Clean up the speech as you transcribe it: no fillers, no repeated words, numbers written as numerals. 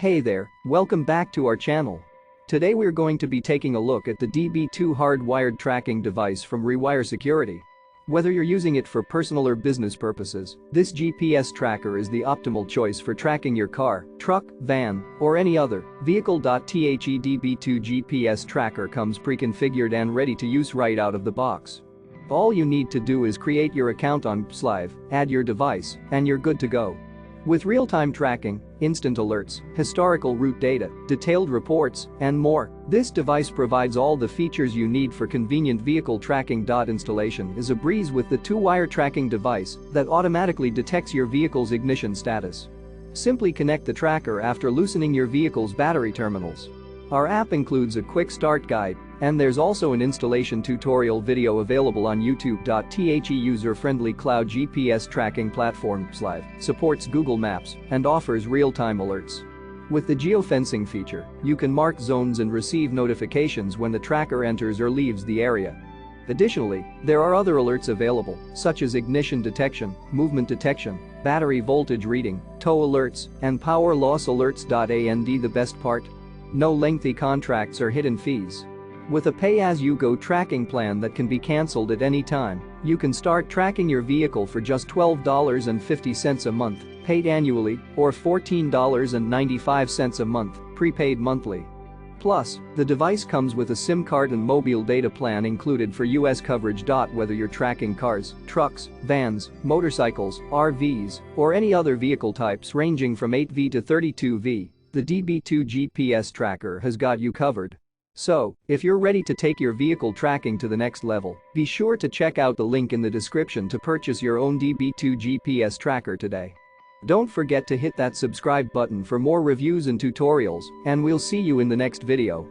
Hey there, welcome back to our channel. Today we're going to be taking a look at the DB2 hardwired tracking device from Rewire Security. Whether you're using it for personal or business purposes, this GPS tracker is the optimal choice for tracking your car, truck, van, or any other vehicle. The DB2 GPS tracker comes pre-configured and ready to use right out of the box. All you need to do is create your account on Slive, add your device, and you're good to go. With real-time tracking, instant alerts, historical route data, detailed reports, and more, this device provides all the features you need for convenient vehicle tracking. Installation is a breeze with the two-wire tracking device that automatically detects your vehicle's ignition status. Simply connect the tracker after loosening your vehicle's battery terminals. Our app includes a quick start guide, and there's also an installation tutorial video available on YouTube. The user-friendly cloud GPS tracking platform Slive supports Google Maps and offers real-time alerts. With the geofencing feature, you can mark zones and receive notifications when the tracker enters or leaves the area. Additionally, there are other alerts available, such as ignition detection, movement detection, battery voltage reading, tow alerts, and power loss alerts. And the best part? No lengthy contracts or hidden fees. With a pay-as-you-go tracking plan that can be cancelled at any time, you can start tracking your vehicle for just $12.50 a month, paid annually, or $14.95 a month, prepaid monthly. Plus, the device comes with a SIM card and mobile data plan included for US coverage. Whether you're tracking cars, trucks, vans, motorcycles, RVs, or any other vehicle types ranging from 8V to 32V, the DB2 GPS tracker has got you covered. So, if you're ready to take your vehicle tracking to the next level, be sure to check out the link in the description to purchase your own DB2 GPS tracker today. Don't forget to hit that subscribe button for more reviews and tutorials, and we'll see you in the next video.